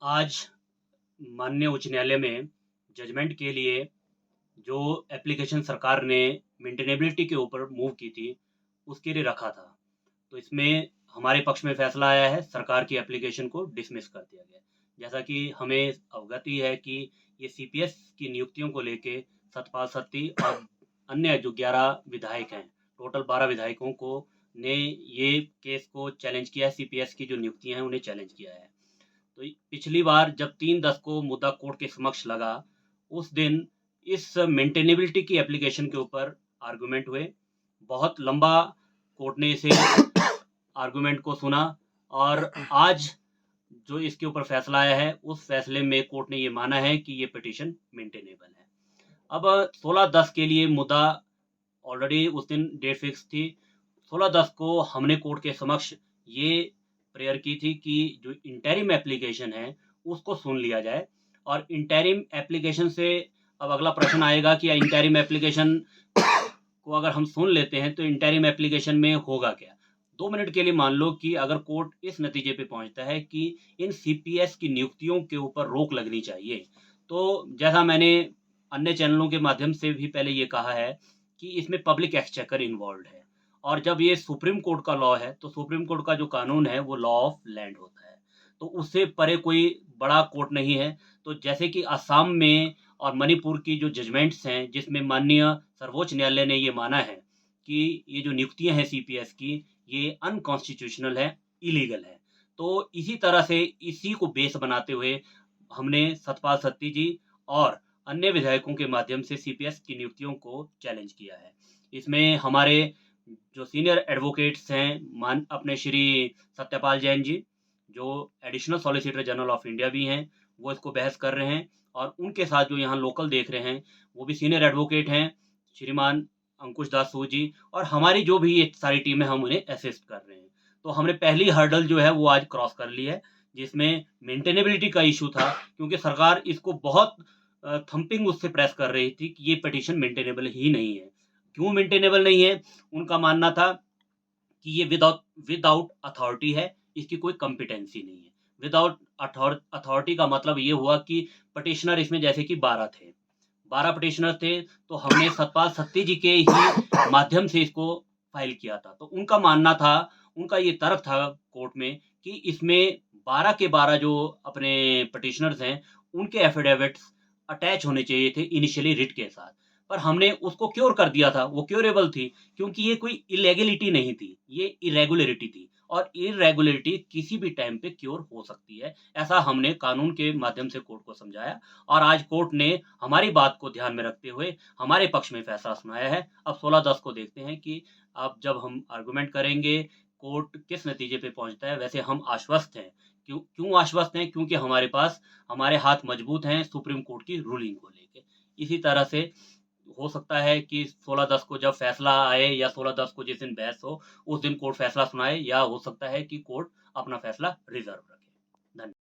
आज माननीय उच्च न्यायालय में जजमेंट के लिए जो एप्लीकेशन सरकार ने मेंटेनेबिलिटी के ऊपर मूव की थी, उसके लिए रखा था। तो इसमें हमारे पक्ष में फैसला आया है, सरकार की एप्लीकेशन को डिसमिस कर दिया गया। जैसा कि हमें अवगति है कि ये सीपीएस की नियुक्तियों को लेके सतपाल सत्ती और अन्य जो 11 विधायक हैं, टोटल 12 विधायकों को ने ये केस को चैलेंज किया है, सीपीएस की जो नियुक्तियां हैं उन्हें चैलेंज किया है। तो पिछली बार जब 3/10 को मुद्दा कोर्ट के समक्ष लगा, उस दिन इस मेंटेनेबिलिटी की एप्लीकेशन के ऊपर आर्गुमेंट हुए। बहुत लंबा कोर्ट ने इसे आर्गुमेंट को सुना और आज जो इसके ऊपर फैसला आया है, उस फैसले में कोर्ट ने ये माना है कि ये पिटीशन मेंटेनेबल है। अब 16/10 के लिए मुद्दा ऑलरेडी उस दिन डेट फिक्स थी। 16/10 को हमने कोर्ट के समक्ष ये प्रेयर की थी कि जो इंटरिम एप्लीकेशन है उसको सुन लिया जाए। और इंटरिम एप्लीकेशन से अब अगला प्रश्न आएगा कि इंटरिम एप्लीकेशन को अगर हम सुन लेते हैं तो इंटरिम एप्लीकेशन में होगा क्या। 2 मिनट के लिए मान लो कि अगर कोर्ट इस नतीजे पे पहुंचता है कि इन सीपीएस की नियुक्तियों के ऊपर रोक लगनी चाहिए, तो जैसा मैंने अन्य चैनलों के माध्यम से भी पहले ये कहा है कि इसमें पब्लिक एक्सचेकर इन्वॉल्व है। और जब ये सुप्रीम कोर्ट का लॉ है, तो सुप्रीम कोर्ट का जो कानून है वो लॉ ऑफ लैंड होता है, तो उससे परे कोई बड़ा कोर्ट नहीं है। तो जैसे कि असम में और मणिपुर की जो जजमेंट्स हैं, जिसमें माननीय सर्वोच्च न्यायालय ने ये माना है कि ये जो नियुक्तियां हैं सीपीएस की, ये अनकॉन्स्टिट्यूशनल है, इलीगल है। तो इसी तरह से इसी को बेस बनाते हुए हमने सतपाल सत्ती जी और अन्य विधायकों के माध्यम से सीपीएस की नियुक्तियों को चैलेंज किया है। इसमें हमारे जो सीनियर एडवोकेट्स हैं, मान अपने श्री सत्यपाल जैन जी, जो additional solicitor general of India भी हैं, वो इसको बहस कर रहे हैं। और उनके साथ जो यहाँ लोकल देख रहे हैं, वो भी सीनियर एडवोकेट हैं, श्रीमान अंकुश दास सूद जी। और हमारी जो भी ये सारी टीम है, हम उन्हें असिस्ट कर रहे हैं। तो हमने पहली हर्डल जो है वो आज क्रॉस कर ली है, जिसमें मेंटेनेबिलिटी का इशू था, क्योंकि सरकार इसको बहुत थंपिंग उससे प्रेस कर रही थी कि ये पिटीशन मेंटेनेबल ही नहीं है। क्यों मेंटेनेबल नहीं है? उनका मानना था कि ये विदाउट विदाउट अथॉरिटी है, इसकी कोई कॉम्पिटेंसी नहीं है। विदाउट अथॉरिटी का मतलब ये हुआ कि पिटिशनर इसमें जैसे कि 12 थे, 12 पिटिशनर थे, तो हमने सतपाल सत्ती जी के ही माध्यम से इसको फाइल किया था। तो उनका मानना था, उनका ये तर्क था कोर्ट में कि इसमें 12 के 12 जो अपने पिटिशनर्स हैं, उनके एफिडेविट्स अटैच होने चाहिए थे इनिशियली रिट के साथ। पर हमने उसको क्योर कर दिया था, वो क्योरेबल थी, क्योंकि ये कोई इलेगलिटी नहीं थी, ये इरेगुलरिटी थी। और इरेगुलरिटी किसी भी टाइम पे क्योर हो सकती है, ऐसा हमने कानून के माध्यम से कोर्ट को समझाया। और आज कोर्ट ने हमारी बात को ध्यान में रखते हुए हमारे पक्ष में फैसला सुनाया है। अब 16/10 को देखते हैं कि अब जब हम आर्गुमेंट करेंगे, कोर्ट किस नतीजे पे पहुंचता है। वैसे हम आश्वस्त हैं। क्यों क्यों आश्वस्त हैं? क्योंकि हमारे पास हमारे हाथ मजबूत हैं सुप्रीम कोर्ट की रूलिंग को लेके। इसी तरह से हो सकता है कि 16/10 को जब फैसला आए, या 16/10 को जिस दिन बहस हो, उस दिन कोर्ट फैसला सुनाए, या हो सकता है कि कोर्ट अपना फैसला रिजर्व रखे। धन्यवाद।